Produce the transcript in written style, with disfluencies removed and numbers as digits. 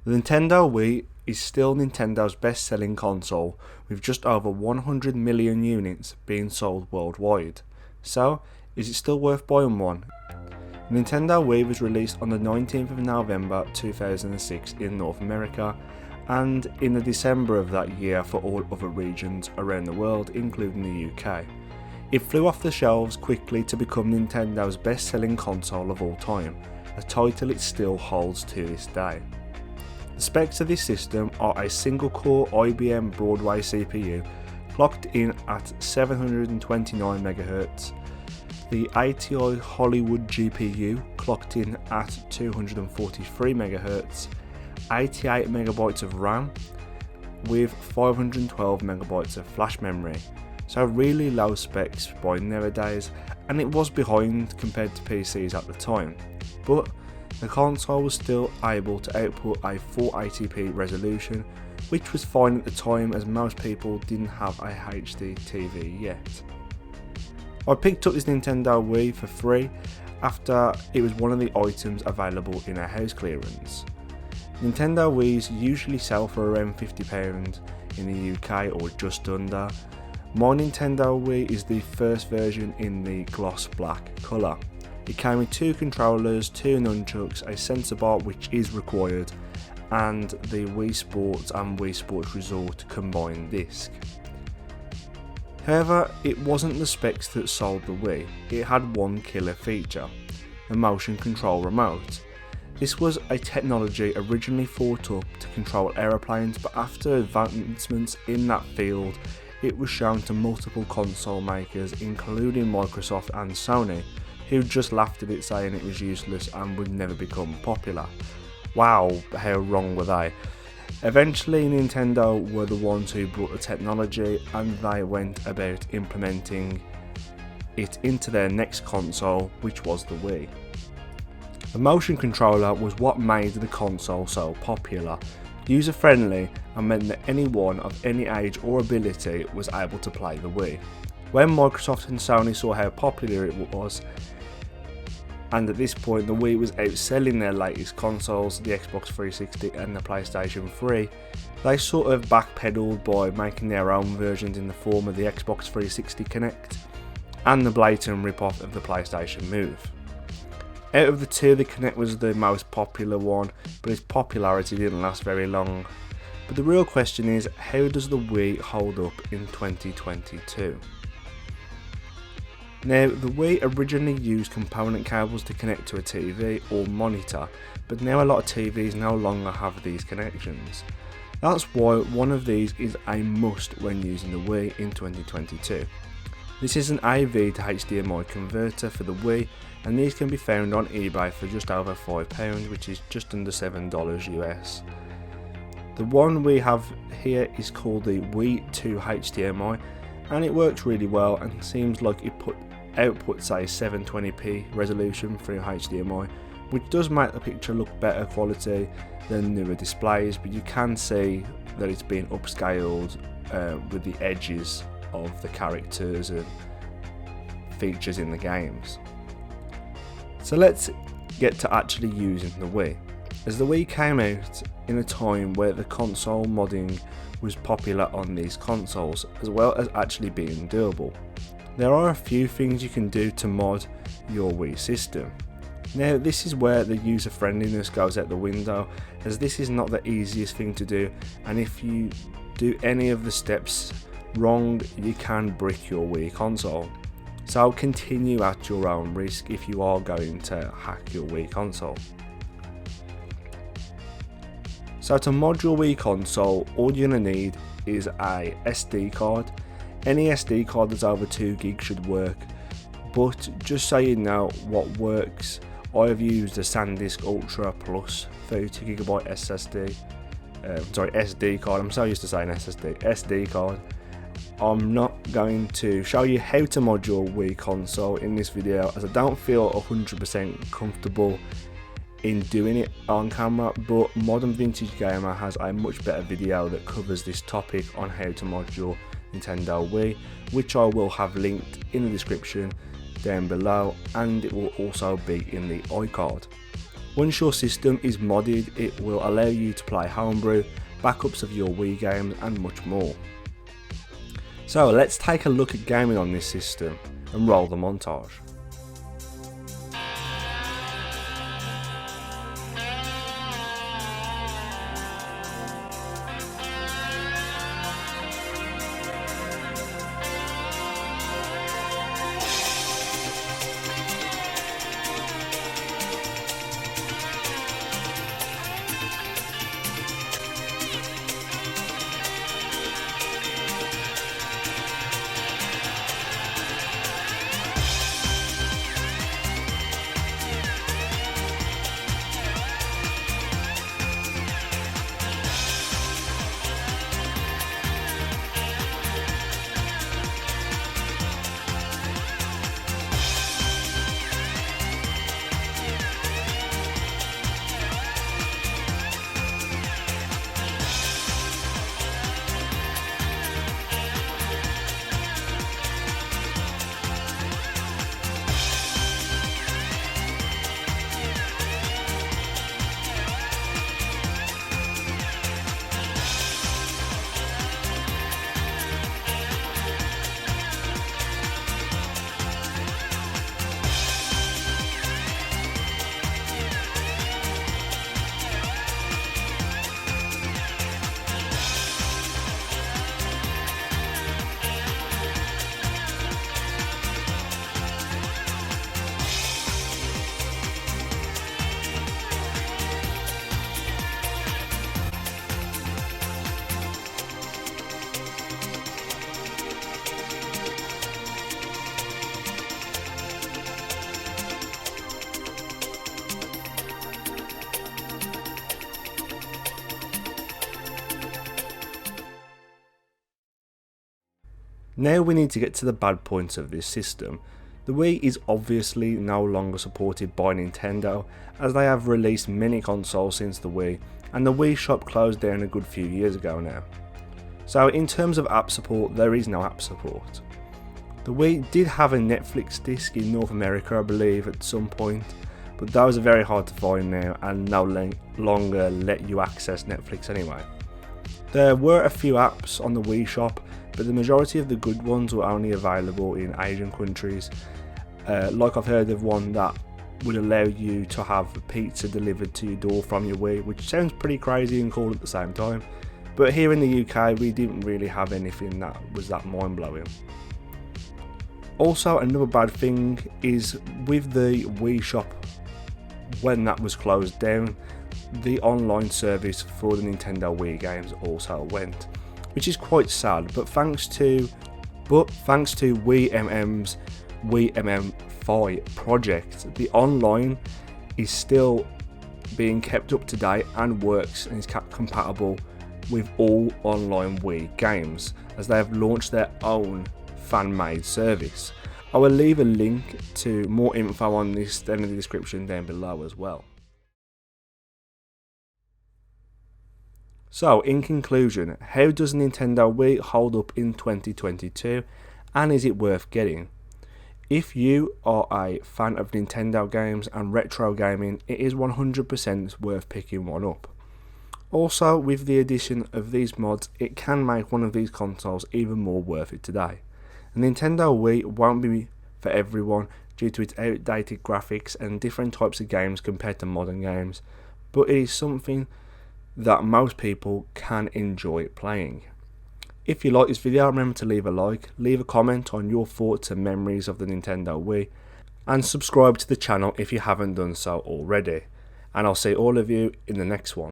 The Nintendo Wii is still Nintendo's best-selling console, with just over 100 million units being sold worldwide. So, is it still worth buying one? Nintendo Wii was released on the 19th of November 2006 in North America, and in the December of that year for all other regions around the world, including the UK. It flew off the shelves quickly to become Nintendo's best-selling console of all time, a title it still holds to this day. The specs of this system are a single-core IBM Broadway CPU clocked in at 729 MHz, the ATI Hollywood GPU clocked in at 243 MHz, 88 MB of RAM with 512 MB of flash memory, so really low specs by nowadays, and it was behind compared to PCs at the time, but the console was still able to output a 480p resolution, which was fine at the time as most people didn't have a HD TV yet. I picked up this Nintendo Wii for free after it was one of the items available in a house clearance. Nintendo Wiis usually sell for around £50 in the UK or just under. My Nintendo Wii is the first version in the gloss black colour. It came with 2 controllers, 2 nunchucks, a sensor bar which is required, and the Wii Sports and Wii Sports Resort combined disc. However, it wasn't the specs that sold the Wii. It had one killer feature, the motion control remote. This was a technology originally thought up to control aeroplanes, but after advancements in that field, it was shown to multiple console makers including Microsoft and Sony, who just laughed at it saying it was useless and would never become popular. Wow, how wrong were they? Eventually Nintendo were the ones who brought the technology, and they went about implementing it into their next console, which was the Wii. The motion controller was what made the console so popular, user-friendly, and meant that anyone of any age or ability was able to play the Wii. When Microsoft and Sony saw how popular it was, and at this point the Wii was outselling their latest consoles, the Xbox 360 and the PlayStation 3, they sort of backpedaled by making their own versions in the form of the Xbox 360 Kinect and the blatant rip-off of the PlayStation Move. Out of the two, the Kinect was the most popular one, but its popularity didn't last very long. But the real question is, how does the Wii hold up in 2022? Now, the Wii originally used component cables to connect to a TV or monitor, but now a lot of TVs no longer have these connections. That's why one of these is a must when using the Wii in 2022. This is an AV to HDMI converter for the Wii, and these can be found on eBay for just over £5, which is just under $7 US. The one we have here is called the Wii to HDMI, and it works really well and seems like it outputs a 720p resolution through HDMI, which does make the picture look better quality than newer displays, but you can see that it's been upscaled with the edges of the characters and features in the games. So let's get to actually using the Wii. As the Wii came out in a time where the console modding was popular on these consoles, as well as actually being doable. There are a few things you can do to mod your Wii system. Now, this is where the user friendliness goes out the window, as this is not the easiest thing to do, and if you do any of the steps wrong, you can brick your Wii console. So continue at your own risk if you are going to hack your Wii console. So to mod your Wii console, all you're going to need is a SD card. Any SD card that's over 2 GB should work, but just so you know what works, I've used a SanDisk Ultra Plus 32GB SD card. I'm so used to saying SD card. I'm not going to show you how to mod your Wii console in this video, as I don't feel 100% comfortable in doing it on camera, but Modern Vintage Gamer has a much better video that covers this topic on how to mod your Nintendo Wii, which I will have linked in the description down below, and it will also be in the iCard. Once your system is modded, it will allow you to play homebrew, backups of your Wii games and much more. So let's take a look at gaming on this system and roll the montage. Now we need to get to the bad points of this system. The Wii is obviously no longer supported by Nintendo, as they have released many consoles since the Wii, and the Wii shop closed down a good few years ago now. So in terms of app support, there is no app support. The Wii did have a Netflix disc in North America, I believe, at some point, but those are very hard to find now and no longer let you access Netflix anyway. There were a few apps on the Wii shop, but the majority of the good ones were only available in Asian countries. Like I've heard of one that would allow you to have pizza delivered to your door from your Wii, which sounds pretty crazy and cool at the same time. But here in the UK we didn't really have anything that was that mind-blowing. Also, another bad thing is with the Wii shop, when that was closed down, the online service for the Nintendo Wii games also went, which is quite sad, but thanks to Wii MM's Wii MM5 project, the online is still being kept up to date and works and is compatible with all online Wii games, as they have launched their own fan-made service. I will leave a link to more info on this down in the description down below as well. So, in conclusion, how does Nintendo Wii hold up in 2022, and is it worth getting? If you are a fan of Nintendo games and retro gaming, it is 100% worth picking one up. Also, with the addition of these mods, it can make one of these consoles even more worth it today. The Nintendo Wii won't be for everyone due to its outdated graphics and different types of games compared to modern games, but it is something that most people can enjoy playing. If you like this video, remember to leave a like, leave a comment on your thoughts and memories of the Nintendo Wii, and subscribe to the channel if you haven't done so already. And I'll see all of you in the next one.